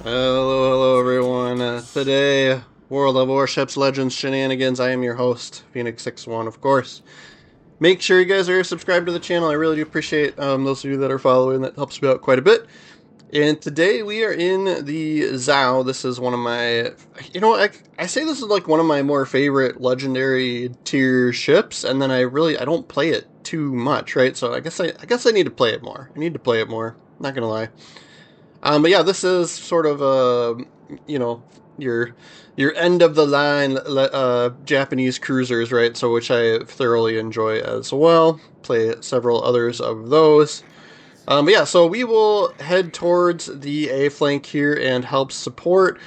Hello everyone. Today, World of Warships Legends Shenanigans. I am your host, Phoenix61, of course. Make sure you guys are subscribed to the channel. I really do appreciate those of you that are following. That helps me out quite a bit. And today we are in the Zhao. This is one of my, I say this is like one of my more favorite legendary tier ships, and then I don't play it too much, right? So I guess I need to play it more. I need to play it more. Not gonna lie. But yeah, this is sort of your end of the line Japanese cruisers, right? So which I thoroughly enjoy as well. Play several others of those. But yeah, so we will head towards the A flank here and help support.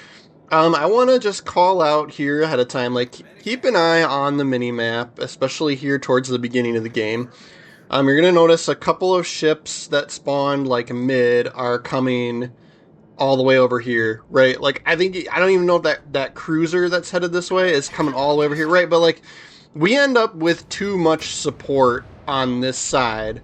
I want to just call out here ahead of time, like keep an eye on the mini map, especially here towards the beginning of the game. You're going to notice a couple of ships that spawned like mid are coming all the way over here, right? Like, I don't even know if that cruiser that's headed this way is coming all the way over here, right? But like, we end up with too much support on this side,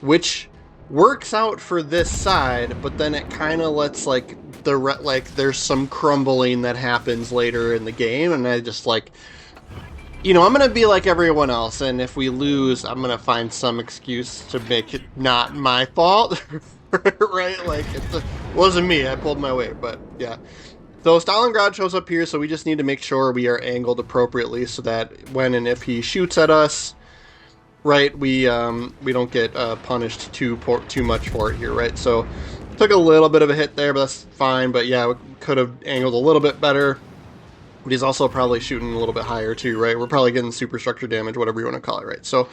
which works out for this side, but then it kind of lets like there's some crumbling that happens later in the game, and I just like, I'm going to be like everyone else, and if we lose, I'm going to find some excuse to make it not my fault, right? Like, it wasn't me, I pulled my weight, but yeah. So Stalingrad shows up here, so we just need to make sure we are angled appropriately so that when and if he shoots at us, right, we don't get punished too much for it here, right? So took a little bit of a hit there, but that's fine, but yeah, we could have angled a little bit better. But he's also probably shooting a little bit higher too, right? We're probably getting superstructure damage, whatever you want to call it, right? So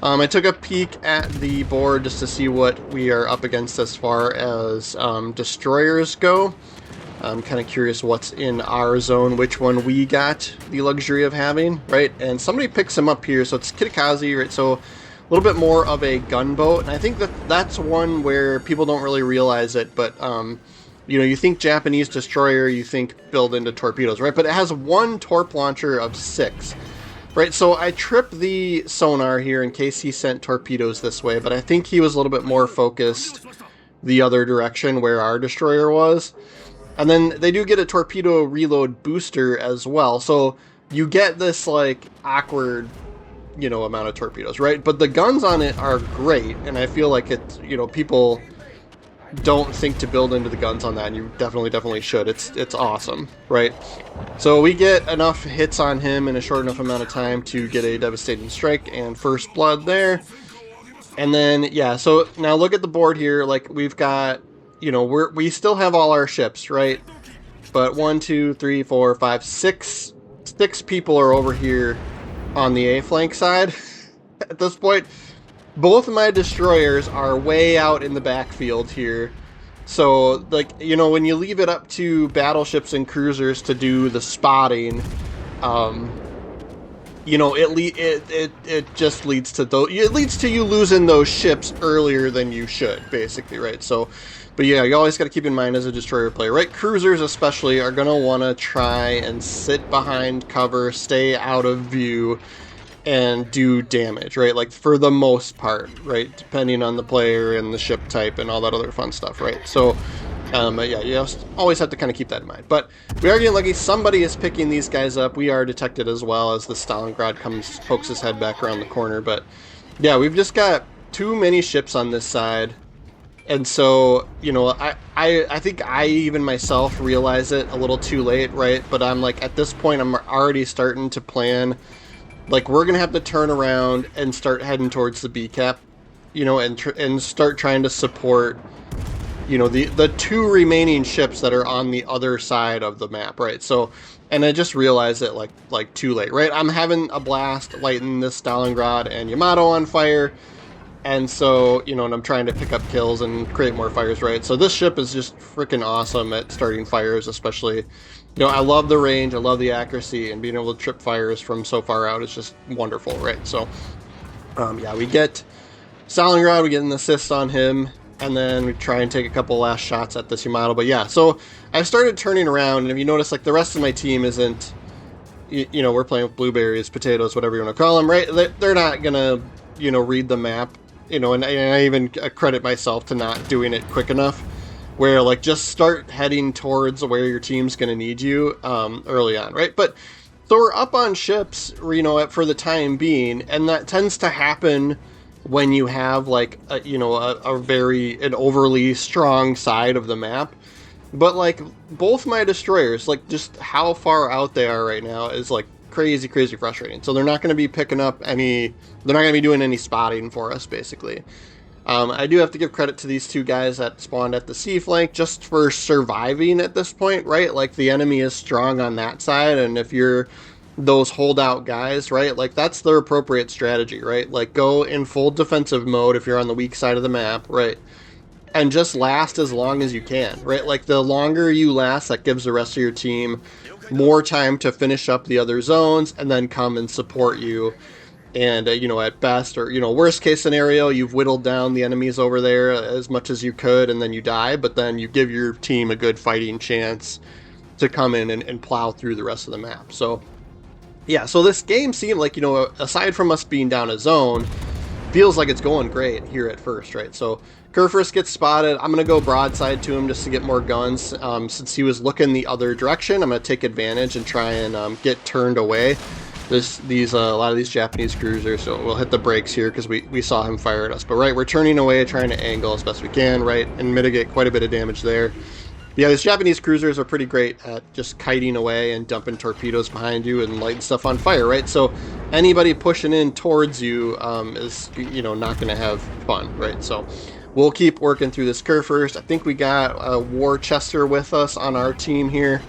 I took a peek at the board just to see what we are up against as far as destroyers go. I'm kind of curious what's in our zone, which one we got the luxury of having, right? And somebody picks him up here, so it's Kitakaze, right? So a little bit more of a gunboat, and I think that's one where people don't really realize it, but you think Japanese destroyer, you think build into torpedoes, right? But it has one torp launcher of 6, right? So I tripped the sonar here in case he sent torpedoes this way, but I think he was a little bit more focused the other direction where our destroyer was. And then they do get a torpedo reload booster as well, so you get this like awkward, amount of torpedoes, right? But the guns on it are great, and I feel like it's, people don't think to build into the guns on that, and you definitely should. It's awesome, right? So we get enough hits on him in a short enough amount of time to get a devastating strike and first blood there. And then yeah, so now look at the board here. Like, we've got, we still have all our ships, right? But 1, 2, 3, 4, 5, 6 people are over here on the A flank side at this point. Both of my destroyers are way out in the backfield here. So, like, when you leave it up to battleships and cruisers to do the spotting, it just leads to you losing those ships earlier than you should, basically, right? So, but yeah, you always got to keep in mind as a destroyer player, right? Cruisers especially are going to want to try and sit behind cover, stay out of view, and do damage, right? Like, for the most part, right? Depending on the player and the ship type and all that other fun stuff, right? So, yeah, you always have to kind of keep that in mind. But we are getting lucky. Somebody is picking these guys up. We are detected as well as the Stalingrad pokes his head back around the corner. But yeah, we've just got too many ships on this side. And so, I think I even myself realize it a little too late, right? But I'm like, at this point, I'm already starting to plan. Like, we're gonna have to turn around and start heading towards the B cap, and start trying to support, the 2 remaining ships that are on the other side of the map, right? So, and I just realized it like too late, right? I'm having a blast lighting this Stalingrad and Yamato on fire, and so, and I'm trying to pick up kills and create more fires, right? So this ship is just freaking awesome at starting fires, especially. I love the range, I love the accuracy, and being able to trip fires from so far out is just wonderful, right? So, yeah, we get Stalingrad, we get an assist on him, and then we try and take a couple last shots at this Yamato. But yeah, so I started turning around, and if you notice, like, the rest of my team isn't, we're playing with blueberries, potatoes, whatever you want to call them, right? They're not gonna, read the map, and I even credit myself to not doing it quick enough. where like just start heading towards where your team's going to need you early on, right? But so we're up on ships, you know, for the time being, and that tends to happen when you have like you know, an overly strong side of the map. But like both my destroyers, like just how far out they are right now is like crazy, crazy frustrating. So they're not going to be picking up any, they're not going to be doing any spotting for us, basically. I do have to give credit to these two guys that spawned at the sea flank just for surviving at this point, right? Like the enemy is strong on that side, and if you're those holdout guys, right, like that's the appropriate strategy, right? Like go in full defensive mode if you're on the weak side of the map, right? And just last as long as you can, right? Like the longer you last, that gives the rest of your team more time to finish up the other zones and then come and support you. And, you know, at best, or, you know, worst case scenario, you've whittled down the enemies over there as much as you could, and then you die, but then you give your team a good fighting chance to come in and plow through the rest of the map. So, yeah, so this game seemed like, you know, aside from us being down a zone, feels like it's going great here at first, right? So, Kerfurst gets spotted. I'm going to go broadside to him just to get more guns. Since he was looking the other direction, I'm going to take advantage and try and get turned away. A lot of these Japanese cruisers, so we'll hit the brakes here because we saw him fire at us. But right, we're turning away, trying to angle as best we can, right, and mitigate quite a bit of damage there. Yeah, these Japanese cruisers are pretty great at just kiting away and dumping torpedoes behind you and lighting stuff on fire, right? So anybody pushing in towards you is, you know, not going to have fun, right? So we'll keep working through this curve first. I think we got a Worcester with us on our team here.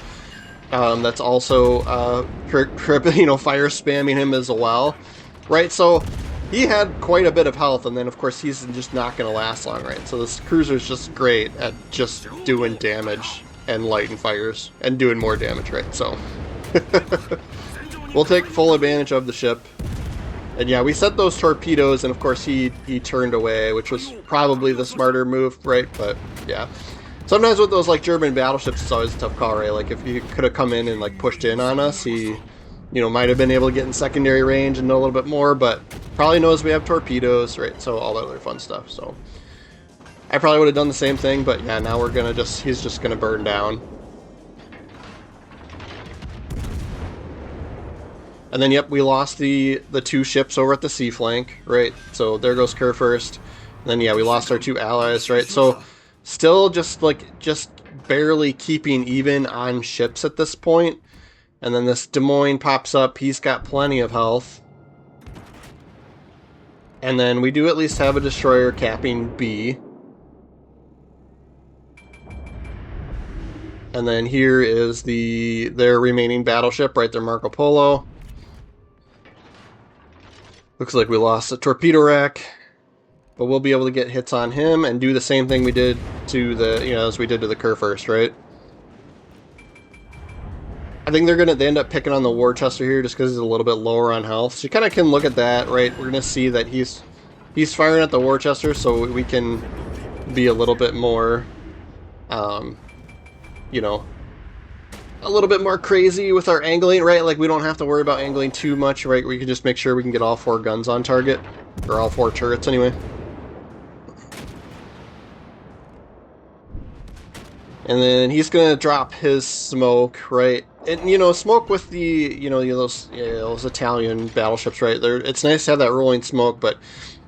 That's also you know, fire spamming him as well, right? So he had quite a bit of health, and then of course he's just not going to last long, right? So this cruiser's just great at just doing damage and lighting fires and doing more damage, right? So we'll take full advantage of the ship. And yeah, we set those torpedoes, and of course he turned away, which was probably the smarter move, right? But yeah. Sometimes with those like German battleships, it's always a tough call, right? Like if he could have come in and like pushed in on us, he, you know, might have been able to get in secondary range and know a little bit more, but probably knows we have torpedoes, right? So all that other fun stuff. So I probably would have done the same thing, but yeah, now we're gonna he's just gonna burn down. And then yep, we lost the two ships over at the sea flank, right? So there goes Kerfurst. And then yeah, we lost our two allies, right? So still just barely keeping even on ships at this point. And then this Des Moines pops up. He's got plenty of health. And then we do at least have a destroyer capping B. And then here is their remaining battleship, right there, Marco Polo. Looks like we lost a torpedo rack. But we'll be able to get hits on him and do the same thing we did to the, you know, as we did to the Kerfurst, right? I think they end up picking on the Worcester here just because he's a little bit lower on health. So you kind of can look at that, right? We're gonna see that he's firing at the Worcester, so we can be a little bit more, you know, a little bit more crazy with our angling, right? Like we don't have to worry about angling too much, right? We can just make sure we can get all 4 guns on target, or all 4 turrets anyway. And then he's gonna drop his smoke, right? And you know, smoke with the, you know, those Italian battleships, right? It's nice to have that rolling smoke, but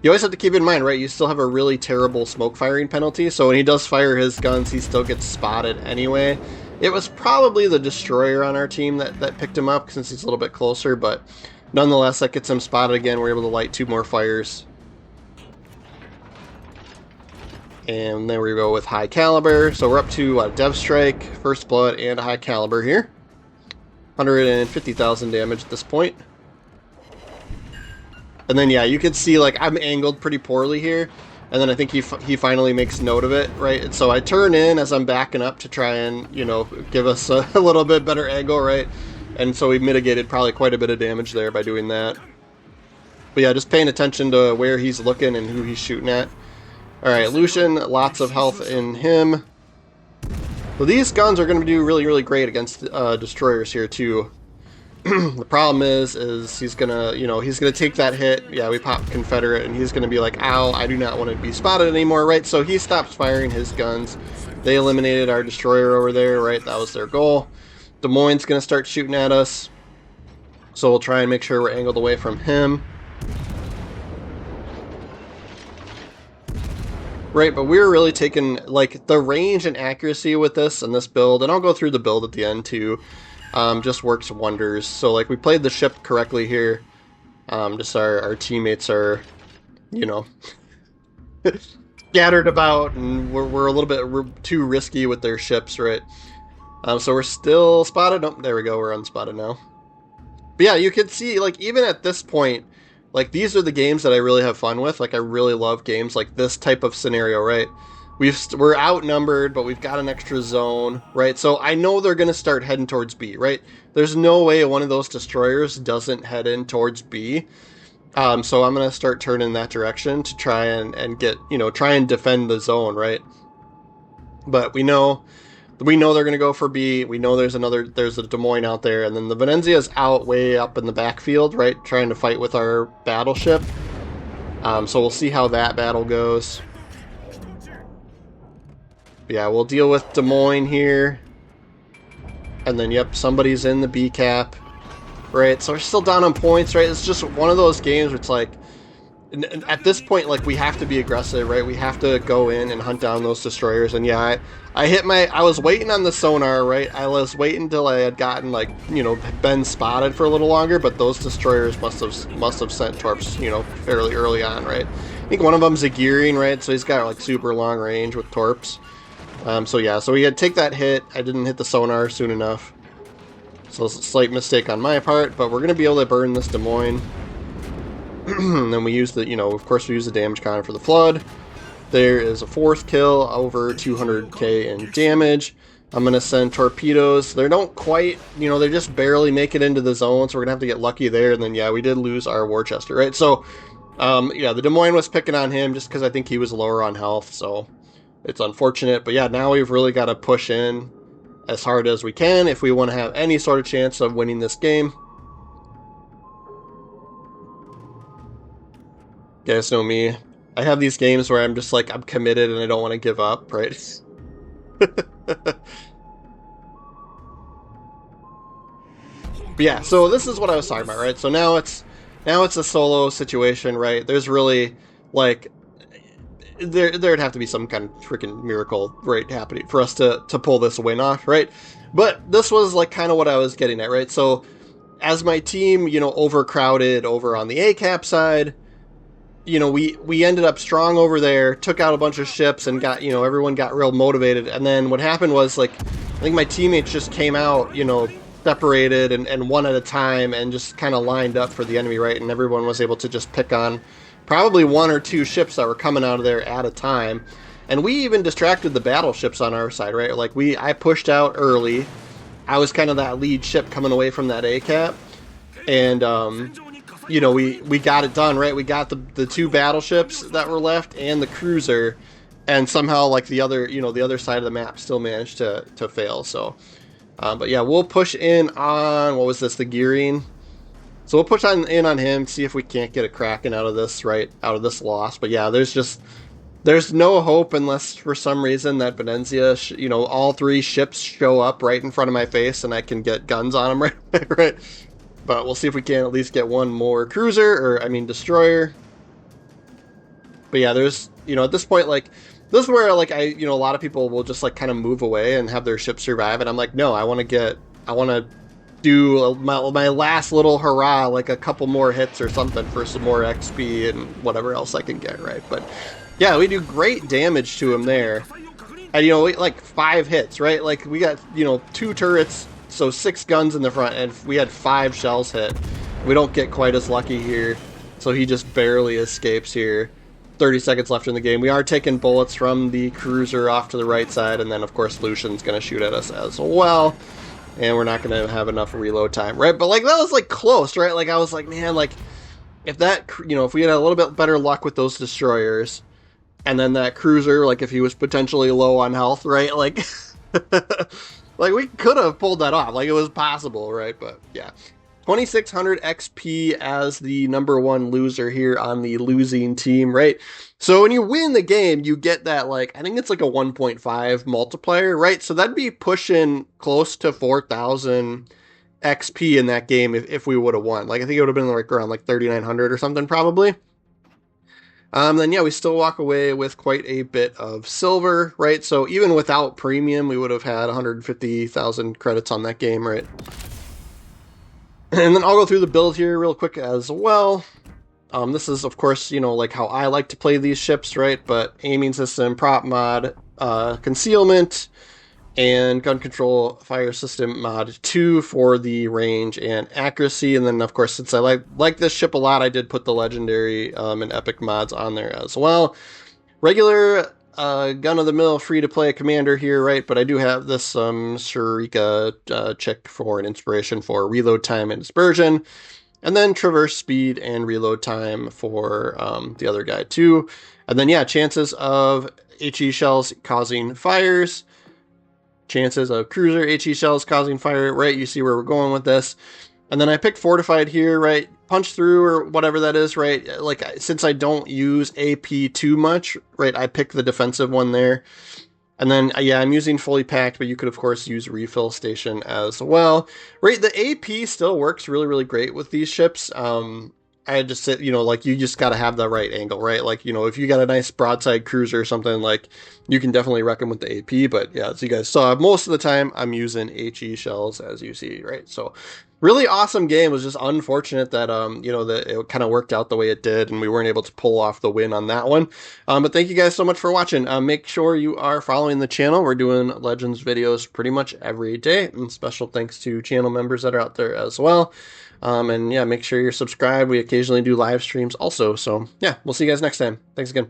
you always have to keep in mind, right? You still have a really terrible smoke firing penalty. So when he does fire his guns, he still gets spotted anyway. It was probably the destroyer on our team that picked him up since he's a little bit closer, but nonetheless, that gets him spotted again. We're able to light 2 more fires. And then we go with high caliber. So we're up to Dev Strike, First Blood, and a high caliber here. 150,000 damage at this point. And then yeah, you can see like I'm angled pretty poorly here. And then I think he finally makes note of it, right? And so I turn in as I'm backing up to try and, you know, give us a little bit better angle, right? And so we mitigated probably quite a bit of damage there by doing that. But yeah, just paying attention to where he's looking and who he's shooting at. Alright, Lucian, lots of health in him. So these guns are going to do really, really great against destroyers here too. The problem is he's gonna, he's gonna take that hit. Yeah, we pop Confederate, and he's gonna be like, ow, I do not want to be spotted anymore, right? So he stops firing his guns. They eliminated our destroyer over there, right? That was their goal. Des Moines gonna start shooting at us. So we'll try and make sure we're angled away from him. Right, but we're really taking, like, the range and accuracy with this and this build, and I'll go through the build at the end too, just works wonders. So, like, we played the ship correctly here. Just our teammates are, scattered about, and we're a little bit too risky with their ships, right? So we're still spotted. Oh, there we go, we're unspotted now. But yeah, you can see, like, even at this point, like, these are the games that I really have fun with. Like, I really love games like this type of scenario, right? We're outnumbered, but we've got an extra zone, right? So I know they're going to start heading towards B, right? There's no way one of those destroyers doesn't head in towards B. So I'm going to start turning that direction to try and get, try and defend the zone, right? But we know they're going to go for B. We know there's a Des Moines out there, and then the Venenzia's out way up in the backfield, right, trying to fight with our battleship. So we'll see how that battle goes. But yeah, we'll deal with Des Moines here. And then, yep, somebody's in the B cap, right? So we're still down on points, right? It's just one of those games where it's like, at this point, like, we have to be aggressive, right? We have to go in and hunt down those destroyers. And yeah, I was waiting on the sonar, right? I was waiting until I had gotten, like, been spotted for a little longer, but those destroyers must have sent torps, fairly early on, right? I think one of them's a gearing, right? So he's got, like, super long range with torps. So yeah, so we had to take that hit. I didn't hit the sonar soon enough. So it's a slight mistake on my part, but we're going to be able to burn this Des Moines. And then we use the, of course we use the damage con for the flood. There is a fourth kill, over 200k in damage. I'm going to send torpedoes. They don't quite, they just barely make it into the zone, so we're going to have to get lucky there. And then, yeah, we did lose our Worcester, right? So, yeah, the Des Moines was picking on him just because I think he was lower on health, so it's unfortunate. But yeah, now we've really got to push in as hard as we can if we want to have any sort of chance of winning this game. You guys know me. I have these games where I'm just like, I'm committed and I don't want to give up, right? But yeah, so this is what I was talking about, right? So now it's a solo situation, right? There's really, like, there'd have to be some kind of freaking miracle, right, happening for us to pull this win off, right? But this was, like, kind of what I was getting at, right? So as my team, overcrowded over on the ACAP side, we ended up strong over there, took out a bunch of ships, and got, everyone got real motivated. And then what happened was, like, I think my teammates just came out, separated and one at a time and just kind of lined up for the enemy, right? And everyone was able to just pick on probably one or two ships that were coming out of there at a time. And we even distracted the battleships on our side, right? Like, I pushed out early. I was kind of that lead ship coming away from that ACAP. And, we got it done, right? We got the two battleships that were left and the cruiser, and somehow, like, the other side of the map still managed to fail. So, but yeah, we'll push in on, what was this, the gearing? So we'll push in on him, see if we can't get a Kraken out of this, right? Out of this loss. But yeah, there's no hope unless for some reason that Venezia, all three ships show up right in front of my face and I can get guns on them, right? But we'll see if we can at least get one more cruiser, destroyer. But yeah, there's, at this point, like, this is where, like, a lot of people will just, like, kind of move away and have their ship survive. And I'm like, no, I want to do my last little hurrah, like a couple more hits or something for some more XP and whatever else I can get, right? But yeah, we do great damage to him there. And, like 5 hits, right? Like, we got, 2 turrets, so 6 guns in the front, and we had 5 shells hit. We don't get quite as lucky here, so he just barely escapes here. 30 seconds left in the game. We are taking bullets from the cruiser off to the right side, and then, of course, Lucian's going to shoot at us as well. And we're not going to have enough reload time, right? But, like, that was, like, close, right? Like, I was like, man, like, if we had a little bit better luck with those destroyers, and then that cruiser, like, if he was potentially low on health, right? Like, like, we could have pulled that off. Like, it was possible, right? But, yeah. 2600 XP as the #1 loser here on the losing team, right? So when you win the game, you get that, like, I think it's like a 1.5 multiplier, right? So that'd be pushing close to 4,000 XP in that game if we would have won. Like, I think it would have been like around like 3,900 or something probably. Then yeah, we still walk away with quite a bit of silver, right? So even without premium, we would have had 150,000 credits on that game, right? And then I'll go through the build here real quick as well. This is, of course, you know, like how I like to play these ships, right? But aiming system, prop mod, concealment, and gun control fire system mod 2 for the range and accuracy. And then, of course, since I like this ship a lot, I did put the legendary and epic mods on there as well. Regular gun-of-the-mill free-to-play commander here, right? But I do have this Sharika chick for an inspiration for reload time and dispersion. And then traverse speed and reload time for the other guy too. And then, yeah, chances of HE shells causing fires. Chances of cruiser HE shells causing fire, right? You see where we're going with this. And then I picked fortified here, right? Punch through or whatever that is, right? Like, since I don't use AP too much, right? I picked the defensive one there. And then, yeah, I'm using fully packed, but you could, of course, use refill station as well. Right, the AP still works really, really great with these ships. I just said, you know, like, you just got to have the right angle, right? Like, you know, if you got a nice broadside cruiser or something, like, you can definitely wreck them with the AP. But, yeah, as you guys saw, most of the time, I'm using HE shells, as you see, right? So, really awesome game. It was just unfortunate that, you know, that it kind of worked out the way it did, and we weren't able to pull off the win on that one. But thank you guys so much for watching. Make sure you are following the channel. We're doing Legends videos pretty much every day, and special thanks to channel members that are out there as well. And yeah, make sure you're subscribed. We occasionally do live streams also. So yeah, we'll see you guys next time. Thanks again.